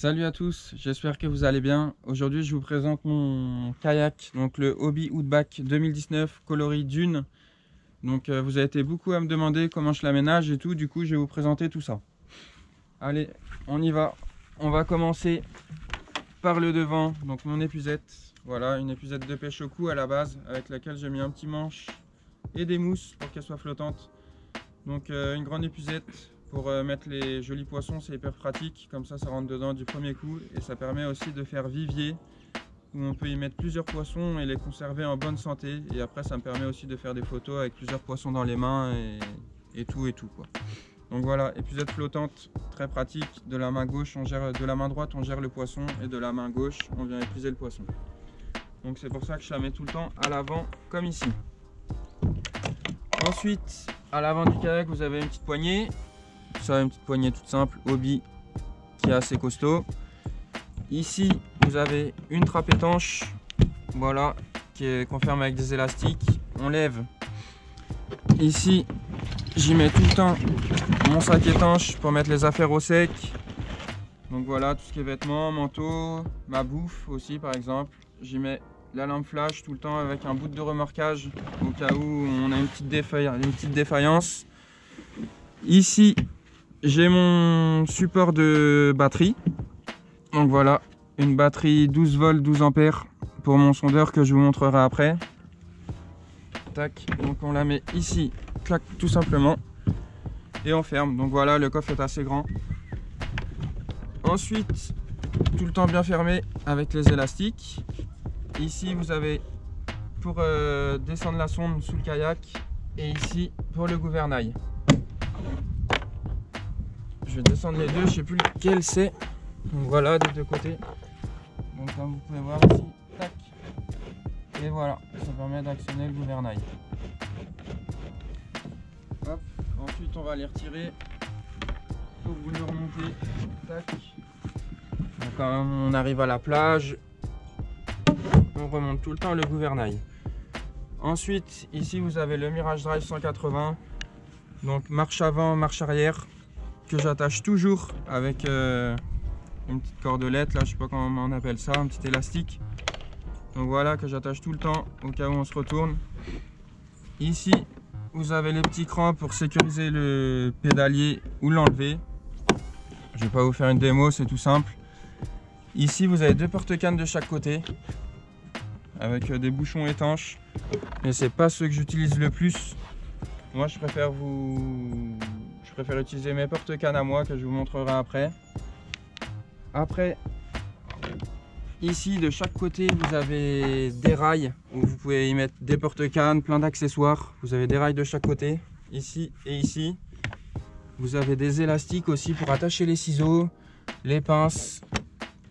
Salut à tous, j'espère que vous allez bien. Aujourd'hui je vous présente mon kayak, donc le Hobie Outback 2019 coloris dune. Donc vous avez été beaucoup à me demander comment je l'aménage et tout, du coup je vais vous présenter tout ça. Allez, on y va. On va commencer par le devant, donc mon épuisette. Voilà, une épuisette de pêche au cou à la base, avec laquelle j'ai mis un petit manche et des mousses pour qu'elle soit flottante. Donc une grande épuisette. Pour mettre les jolis poissons, c'est hyper pratique, comme ça rentre dedans du premier coup et ça permet aussi de faire vivier où on peut y mettre plusieurs poissons et les conserver en bonne santé, et après ça me permet aussi de faire des photos avec plusieurs poissons dans les mains et tout quoi. Donc voilà, épuisette flottante, très pratique. De la main gauche on gère, de la main droite on gère le poisson et de la main gauche on vient épuiser le poisson. Donc c'est pour ça que je la mets tout le temps à l'avant comme ici. Ensuite à l'avant du kayak vous avez une petite poignée. Ça, une petite poignée toute simple, Hobie, qui est assez costaud. Ici, vous avez une trappe étanche, voilà, qu'on ferme avec des élastiques. On lève. Ici, j'y mets tout le temps mon sac étanche pour mettre les affaires au sec. Donc voilà, tout ce qui est vêtements, manteau, ma bouffe aussi par exemple. J'y mets la lampe flash tout le temps avec un bout de remorquage au cas où on a une petite défaillance. Ici, j'ai mon support de batterie. Donc voilà, une batterie 12 volts 12 ampères pour mon sondeur que je vous montrerai après. Tac, donc on la met ici, clac, tout simplement, et on ferme. Donc voilà, le coffre est assez grand. Ensuite, tout le temps bien fermé avec les élastiques. Ici vous avez pour descendre la sonde sous le kayak, et ici pour le gouvernail. Je vais descendre les deux, je ne sais plus lequel c'est. Donc voilà, des deux côtés. Donc comme vous pouvez voir ici, tac. Et voilà, ça permet d'actionner le gouvernail. Hop. Ensuite on va les retirer. Pour vous le remonter. Tac. Donc quand on arrive à la plage, on remonte tout le temps le gouvernail. Ensuite, ici vous avez le Mirage Drive 180. Donc marche avant, marche arrière, que j'attache toujours avec une petite cordelette, là je sais pas comment on appelle ça, un petit élastique. Donc voilà, que j'attache tout le temps au cas où on se retourne. Ici vous avez les petits crans pour sécuriser le pédalier ou l'enlever. Je vais pas vous faire une démo, c'est tout simple. Ici vous avez deux porte-cannes de chaque côté avec des bouchons étanches, mais c'est pas ceux que j'utilise le plus. Moi je préfère utiliser mes porte-cannes à moi, que je vous montrerai après. Après, ici de chaque côté vous avez des rails où vous pouvez y mettre des porte-cannes, plein d'accessoires. Vous avez des rails de chaque côté, ici et ici. Vous avez des élastiques aussi pour attacher les ciseaux, les pinces.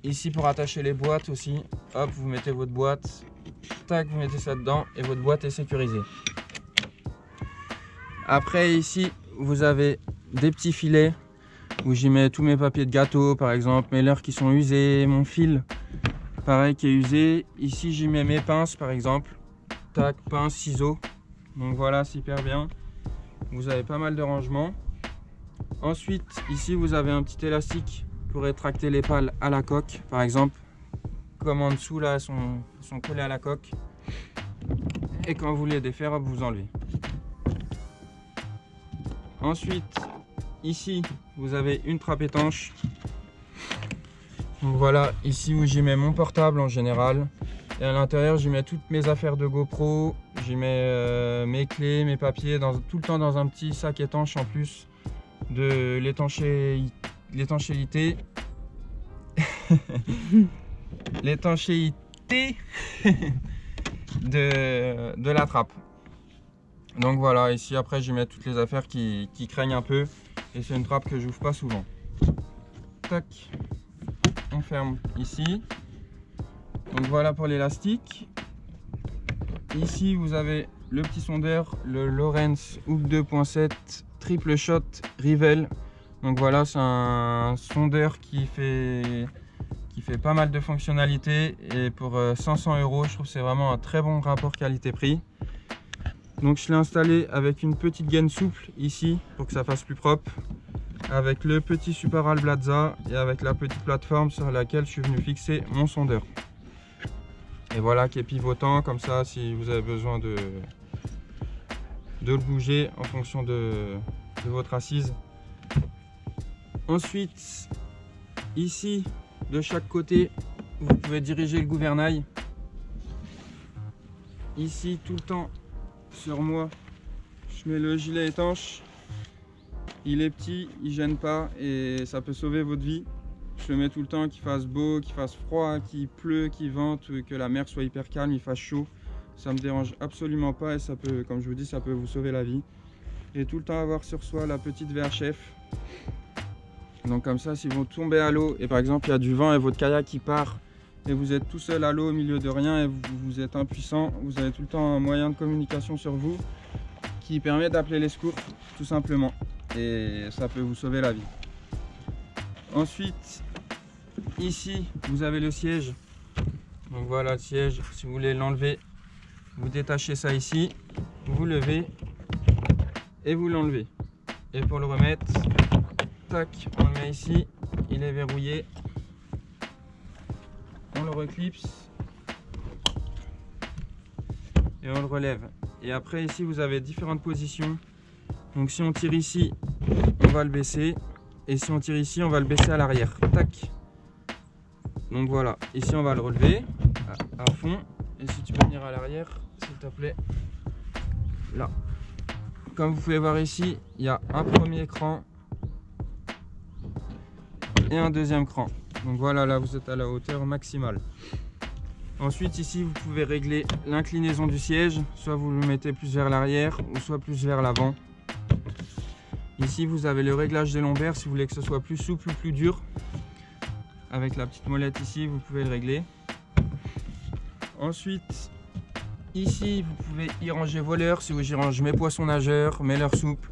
Ici pour attacher les boîtes aussi. Hop, vous mettez votre boîte, tac, vous mettez ça dedans et votre boîte est sécurisée. Après ici vous avez des petits filets où j'y mets tous mes papiers de gâteau par exemple, mes leurres qui sont usés, mon fil pareil qui est usé. Ici j'y mets mes pinces par exemple, tac, pinces, ciseaux. Donc voilà, c'est hyper bien. Vous avez pas mal de rangements. Ensuite ici vous avez un petit élastique pour rétracter les pales à la coque par exemple, comme en dessous là elles sont collées à la coque, et quand vous les défaire, hop, vous enlevez. Ensuite, ici, vous avez une trappe étanche. Donc voilà, ici où j'y mets mon portable en général. Et à l'intérieur, j'y mets toutes mes affaires de GoPro. J'y mets mes clés, mes papiers, tout le temps dans un petit sac étanche en plus de l'étanchéité. L'étanchéité de la trappe. Donc voilà, ici après j'y mets toutes les affaires qui craignent un peu, et c'est une trappe que j'ouvre pas souvent. Tac, on ferme ici. Donc voilà pour l'élastique. Ici vous avez le petit sondeur, le Lowrance Hook 2.7 triple shot Rivel. Donc voilà, c'est un sondeur qui fait pas mal de fonctionnalités, et pour 500 €, je trouve que c'est vraiment un très bon rapport qualité-prix. Donc je l'ai installé avec une petite gaine souple ici pour que ça fasse plus propre. avec le petit Super Alblaza et avec la petite plateforme sur laquelle je suis venu fixer mon sondeur. Et voilà, qui est pivotant, comme ça si vous avez besoin de le bouger en fonction de votre assise. Ensuite, ici, de chaque côté, vous pouvez diriger le gouvernail. Ici, tout le temps, sur moi, je mets le gilet étanche. Il est petit, il gêne pas et ça peut sauver votre vie. Je le mets tout le temps, qu'il fasse beau, qu'il fasse froid, qu'il pleut, qu'il vente, que la mer soit hyper calme, il fasse chaud. Ça me dérange absolument pas et ça peut, comme je vous dis, ça peut vous sauver la vie. Et tout le temps avoir sur soi la petite VHF. Donc comme ça, si vous tombez à l'eau et par exemple il y a du vent et votre kayak qui part et vous êtes tout seul à l'eau au milieu de rien et vous êtes impuissant, vous avez tout le temps un moyen de communication sur vous qui permet d'appeler les secours tout simplement. Et ça peut vous sauver la vie. Ensuite, ici, vous avez le siège. Donc voilà le siège. Si vous voulez l'enlever, vous détachez ça ici, vous levez et vous l'enlevez. Et pour le remettre, tac, on le met ici, il est verrouillé. On le reclipse et on le relève. Et après ici, vous avez différentes positions. Donc si on tire ici, on va le baisser. Et si on tire ici, on va le baisser à l'arrière. Tac. Donc voilà, ici on va le relever à fond. Et si tu peux venir à l'arrière, s'il te plaît. Là. Comme vous pouvez voir ici, il y a un premier cran et un deuxième cran. Donc voilà, là vous êtes à la hauteur maximale. Ensuite ici, vous pouvez régler l'inclinaison du siège. Soit vous le mettez plus vers l'arrière ou soit plus vers l'avant. Ici, vous avez le réglage des lombaires si vous voulez que ce soit plus souple ou plus dur. Avec la petite molette ici, vous pouvez le régler. Ensuite, ici, vous pouvez y ranger vos leurres. Si j'y range mes poissons nageurs, mes leurres souples.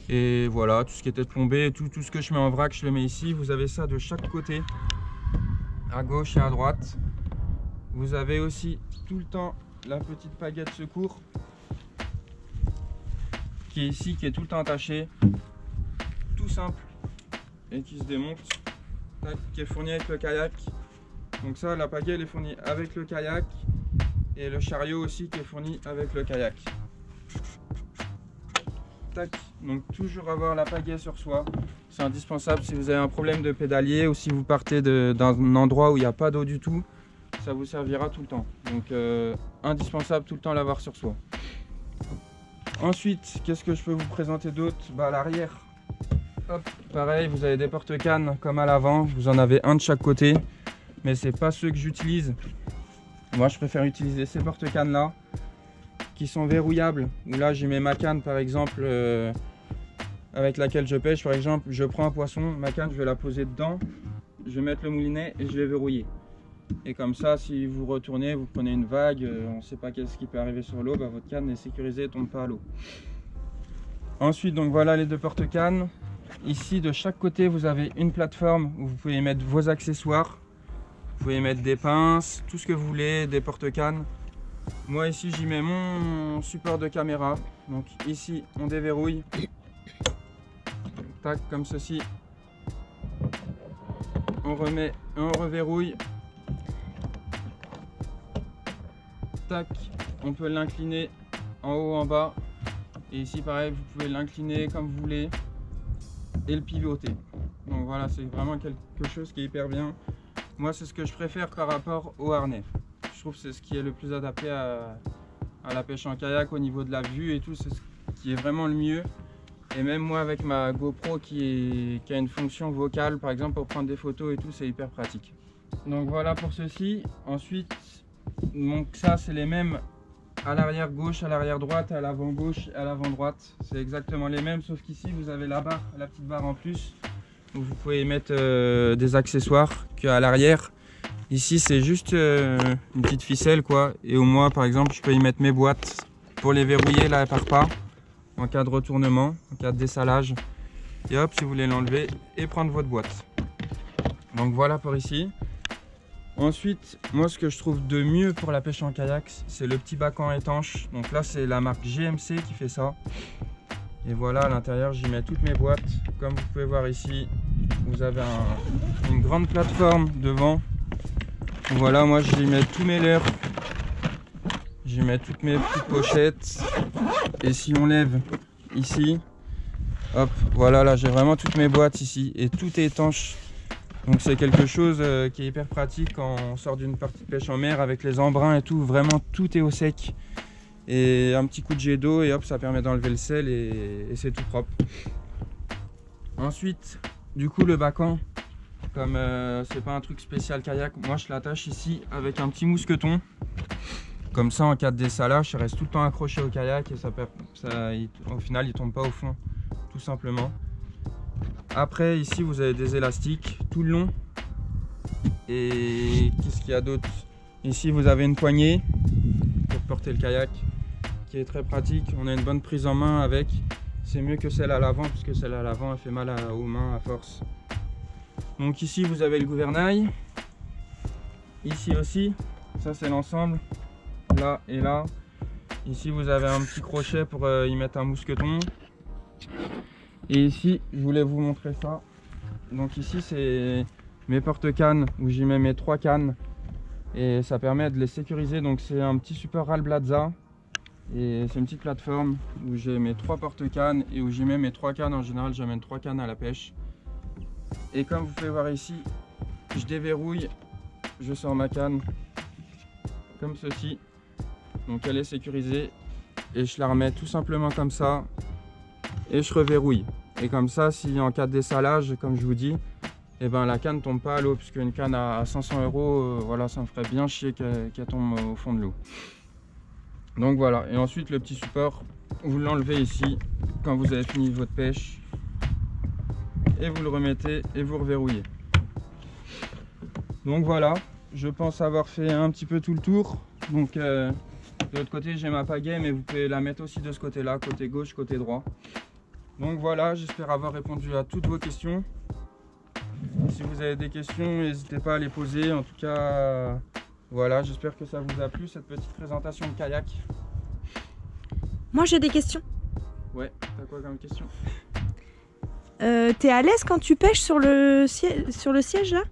Et voilà, tout ce qui était plombé, tout ce que je mets en vrac, je le mets ici. Vous avez ça de chaque côté, à gauche et à droite. Vous avez aussi tout le temps la petite pagaie de secours qui est ici, qui est tout le temps attachée, tout simple et qui se démonte, tac, qui est fournie avec le kayak. Donc ça, la pagaie elle est fournie avec le kayak et le chariot aussi qui est fourni avec le kayak. Tac. Donc toujours avoir la pagaie sur soi, c'est indispensable si vous avez un problème de pédalier ou si vous partez d'un endroit où il n'y a pas d'eau du tout, ça vous servira tout le temps. Donc indispensable tout le temps l'avoir sur soi. Ensuite, qu'est-ce que je peux vous présenter d'autre? À l'arrière, hop, pareil, vous avez des porte-cannes comme à l'avant, vous en avez un de chaque côté, mais c'est pas ceux que j'utilise. Moi, je préfère utiliser ces porte-cannes là, qui sont verrouillables. Où là, j'ai mets ma canne par exemple, avec laquelle je pêche. Par exemple, je prends un poisson, ma canne, je vais la poser dedans, je vais mettre le moulinet et je vais verrouiller. Et comme ça, si vous retournez, vous prenez une vague, on ne sait pas qu'est-ce qui peut arriver sur l'eau, votre canne est sécurisée et ne tombe pas à l'eau. Ensuite, donc voilà les deux porte-cannes. Ici, de chaque côté, vous avez une plateforme où vous pouvez mettre vos accessoires. Vous pouvez mettre des pinces, tout ce que vous voulez, des porte-cannes. Moi ici, j'y mets mon support de caméra. Donc ici, on déverrouille. Tac, comme ceci. On remet, on reverrouille. Tac, on peut l'incliner en haut, en bas. Et ici, pareil, vous pouvez l'incliner comme vous voulez et le pivoter. Donc voilà, c'est vraiment quelque chose qui est hyper bien. Moi, c'est ce que je préfère par rapport au harnais. Je trouve que c'est ce qui est le plus adapté à la pêche en kayak au niveau de la vue et tout. C'est ce qui est vraiment le mieux. Et même moi, avec ma GoPro qui a une fonction vocale, par exemple, pour prendre des photos et tout, c'est hyper pratique. Donc voilà pour ceci. Ensuite, donc ça, c'est les mêmes à l'arrière gauche, à l'arrière droite, à l'avant gauche et à l'avant droite. C'est exactement les mêmes, sauf qu'ici, vous avez la barre, la petite barre en plus, où vous pouvez mettre des accessoires qu'à l'arrière. Ici, c'est juste une petite ficelle, quoi. Et au moins, par exemple, je peux y mettre mes boîtes pour les verrouiller, là, par pas, en cas de retournement, en cas de dessalage. Et hop, si vous voulez l'enlever et prendre votre boîte. Donc voilà pour ici. Ensuite, moi ce que je trouve de mieux pour la pêche en kayak, c'est le petit bacan étanche. Donc là, c'est la marque GMC qui fait ça. Et voilà, à l'intérieur, j'y mets toutes mes boîtes. Comme vous pouvez voir ici, vous avez une grande plateforme devant. Voilà, moi j'y mets tous mes leurres. J'y mets toutes mes petites pochettes. Et si on lève ici, hop, voilà, là j'ai vraiment toutes mes boîtes ici. Et tout est étanche. Donc c'est quelque chose qui est hyper pratique quand on sort d'une partie de pêche en mer avec les embruns et tout. Vraiment tout est au sec. Et un petit coup de jet d'eau et hop, ça permet d'enlever le sel et c'est tout propre. Ensuite, du coup le bachan, comme c'est pas un truc spécial kayak, moi je l'attache ici avec un petit mousqueton. Comme ça en cas de dessalage, ça reste tout le temps accroché au kayak et au final il tombe pas au fond, tout simplement. Après ici vous avez des élastiques tout le long. Et qu'est-ce qu'il y a d'autre? Ici vous avez une poignée pour porter le kayak qui est très pratique. On a une bonne prise en main avec. C'est mieux que celle à l'avant puisque celle à l'avant elle fait mal aux mains à force. Donc ici vous avez le gouvernail. Ici aussi, ça c'est l'ensemble. Là et là. Ici vous avez un petit crochet pour y mettre un mousqueton. Et ici je voulais vous montrer ça. Donc ici c'est mes porte-cannes où j'y mets mes 3 cannes. Et ça permet de les sécuriser. Donc c'est un petit support Alblaza. Et c'est une petite plateforme où j'ai mes 3 porte-cannes et où j'y mets mes 3 cannes. En général, j'amène 3 cannes à la pêche. Et comme vous pouvez voir ici, je déverrouille, je sors ma canne comme ceci. Donc elle est sécurisée et je la remets tout simplement comme ça et je reverrouille. Et comme ça, si en cas de dessalage, comme je vous dis, eh ben, la canne ne tombe pas à l'eau, puisque une canne à 500 €, voilà, ça me ferait bien chier qu'elle tombe au fond de l'eau. Donc voilà, et ensuite le petit support, vous l'enlevez ici quand vous avez fini votre pêche et vous le remettez et vous reverrouillez. Donc voilà, je pense avoir fait un petit peu tout le tour. Donc de l'autre côté j'ai ma pagaie, mais vous pouvez la mettre aussi de ce côté là, côté gauche, côté droit. Donc voilà, j'espère avoir répondu à toutes vos questions. Si vous avez des questions, n'hésitez pas à les poser. En tout cas, voilà, j'espère que ça vous a plu, cette petite présentation de kayak. Moi, j'ai des questions. Ouais, t'as quoi comme question? T'es à l'aise quand tu pêches sur le siège là?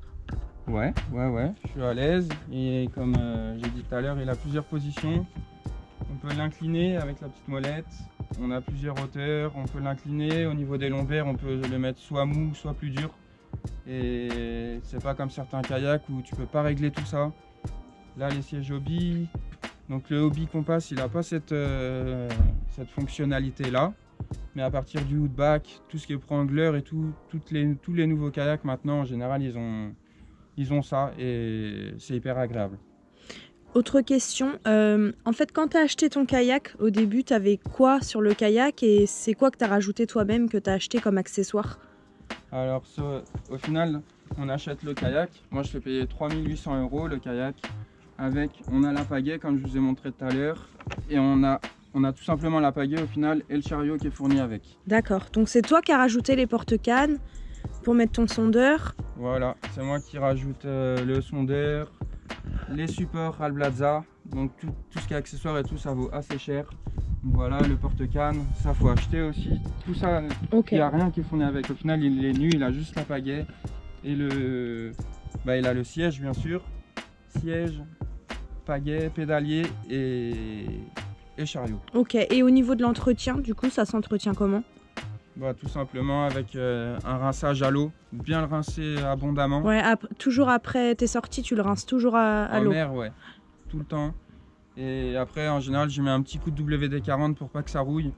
Ouais, je suis à l'aise. Et comme j'ai dit tout à l'heure, il a plusieurs positions. On peut l'incliner avec la petite molette. On a plusieurs hauteurs. On peut l'incliner. Au niveau des lombaires, on peut le mettre soit mou, soit plus dur. Et c'est pas comme certains kayaks où tu peux pas régler tout ça. Là les sièges hobby, donc le hobby Compass il n'a pas cette fonctionnalité là, mais à partir du Woodback, tout ce qui est pro angler et tous les nouveaux kayaks maintenant en général ils ont ça et c'est hyper agréable. Autre question, en fait quand tu as acheté ton kayak, au début tu avais quoi sur le kayak et c'est quoi que tu as rajouté toi-même que tu as acheté comme accessoire? Alors au final on achète le kayak, moi je fais payer 3 800 € le kayak. On a la pagaie comme je vous ai montré tout à l'heure et on a tout simplement la pagaie au final et le chariot qui est fourni avec. D'accord, donc c'est toi qui as rajouté les porte-cannes pour mettre ton sondeur. Voilà, c'est moi qui rajoute le sondeur, les supports Alblaza, donc tout ce qui est accessoire et tout ça vaut assez cher. Voilà, le porte-canne, ça faut acheter aussi. Tout ça, okay. Il n'y a rien qui est fourni avec. Au final, il est nu, il a juste la pagaie et il a le siège bien sûr. Siège, pagaie, pédalier et chariot. Ok, et au niveau de l'entretien, du coup, ça s'entretient comment? Tout simplement avec un rinçage à l'eau, bien le rincer abondamment. Ouais, toujours après tes sorties, tu le rinces toujours à l'eau? En mer, ouais, tout le temps. Et après, en général, je mets un petit coup de WD-40 pour pas que ça rouille.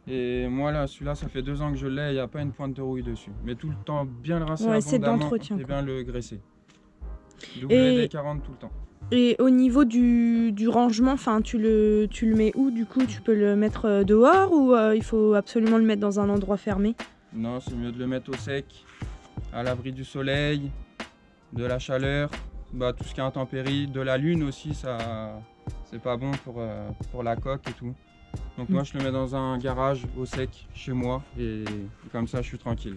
Et moi, là, celui-là, ça fait 2 ans que je l'ai, il n'y a pas une pointe de rouille dessus. Mais tout le temps, bien le rincer abondamment et bien le graisser. WD-40 tout le temps. Et au niveau du rangement, tu le mets où du coup? Tu peux le mettre dehors ou il faut absolument le mettre dans un endroit fermé? Non, c'est mieux de le mettre au sec, à l'abri du soleil, de la chaleur, tout ce qui est intempérie, de la lune aussi, ça c'est pas bon pour la coque et tout. Donc moi je le mets dans un garage au sec chez moi et comme ça je suis tranquille.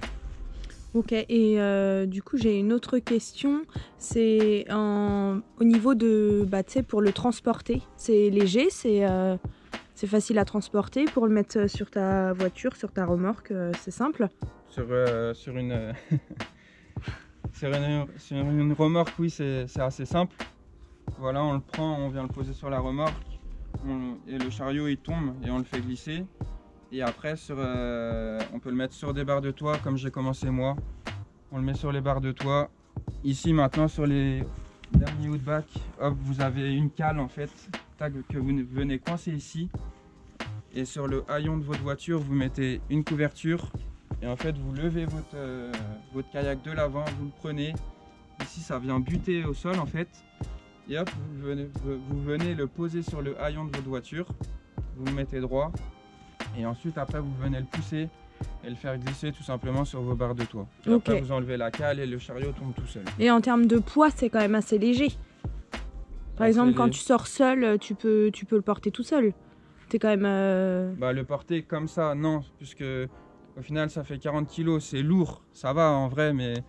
Ok, et du coup j'ai une autre question, c'est au niveau de, pour le transporter, c'est léger, C'est facile à transporter pour le mettre sur ta voiture, sur ta remorque, c'est simple. Sur une, sur une remorque, oui, c'est assez simple. Voilà, on le prend, on vient le poser sur la remorque et le chariot il tombe et on le fait glisser. Et après, on peut le mettre sur des barres de toit comme j'ai commencé moi. On le met sur les barres de toit. Ici maintenant sur les derniers woodback, hop, vous avez une cale en fait que vous venez coincer ici. Et sur le haillon de votre voiture, vous mettez une couverture. Et en fait, vous levez votre kayak de l'avant, vous le prenez. Ici, ça vient buter au sol en fait. Et hop, vous venez le poser sur le haillon de votre voiture. Vous le mettez droit. Et ensuite, après, vous venez le pousser et le faire glisser tout simplement sur vos barres de toit. Et après, vous enlevez la cale et le chariot tombe tout seul. Et en termes de poids, c'est quand même assez léger. Par exemple, quand tu sors seul, tu peux le porter tout seul. T'es quand même... le porter comme ça, non. Puisque au final, ça fait 40 kg. C'est lourd. Ça va en vrai, mais...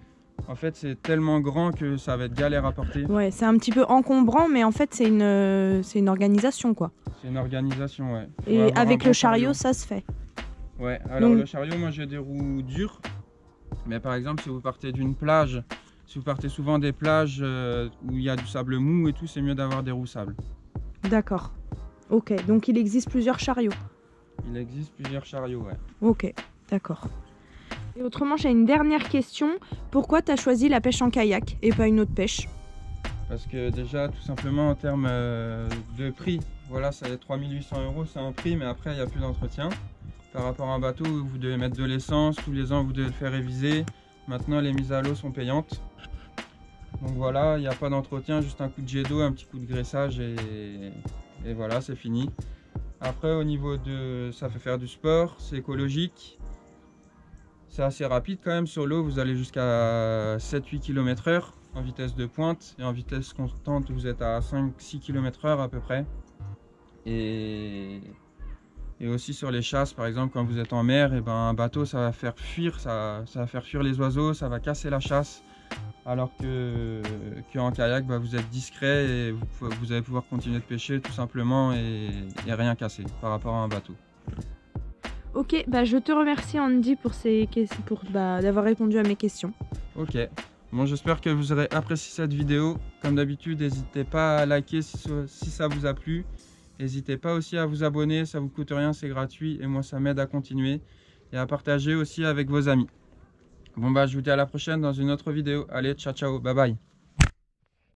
En fait, c'est tellement grand que ça va être galère à porter. Ouais, c'est un petit peu encombrant, mais en fait, c'est une organisation, quoi. C'est une organisation, ouais. Et avec le chariot, ça se fait. Ouais, alors le chariot, moi j'ai des roues dures. Mais par exemple, si vous partez d'une plage, si vous partez souvent des plages où il y a du sable mou et tout, c'est mieux d'avoir des roues sable. D'accord. Ok, donc il existe plusieurs chariots. Il existe plusieurs chariots, ouais. Ok, d'accord. Et autrement, j'ai une dernière question. Pourquoi tu as choisi la pêche en kayak et pas une autre pêche? Parce que déjà, tout simplement en termes de prix, voilà, ça est 3800 €, c'est un prix, mais après, il n'y a plus d'entretien. Par rapport à un bateau où vous devez mettre de l'essence, tous les ans, vous devez le faire réviser. Maintenant, les mises à l'eau sont payantes. Donc voilà, il n'y a pas d'entretien, juste un coup de jet d'eau, un petit coup de graissage et voilà, c'est fini. Après, au niveau de... ça fait faire du sport, c'est écologique. C'est assez rapide quand même sur l'eau, vous allez jusqu'à 7-8 km/h en vitesse de pointe et en vitesse constante vous êtes à 5-6 km/h à peu près. Et aussi sur les chasses par exemple quand vous êtes en mer, et ben, un bateau ça va faire fuir, ça va faire fuir les oiseaux, ça va casser la chasse. Alors qu'en kayak vous êtes discret et vous allez pouvoir continuer de pêcher tout simplement et rien casser par rapport à un bateau. Ok, je te remercie Andy pour d'avoir répondu à mes questions. Ok, bon, j'espère que vous aurez apprécié cette vidéo. Comme d'habitude, n'hésitez pas à liker si ça vous a plu. N'hésitez pas aussi à vous abonner, ça vous coûte rien, c'est gratuit et moi ça m'aide à continuer. Et à partager aussi avec vos amis. Bon je vous dis à la prochaine dans une autre vidéo. Allez, ciao ciao, bye bye.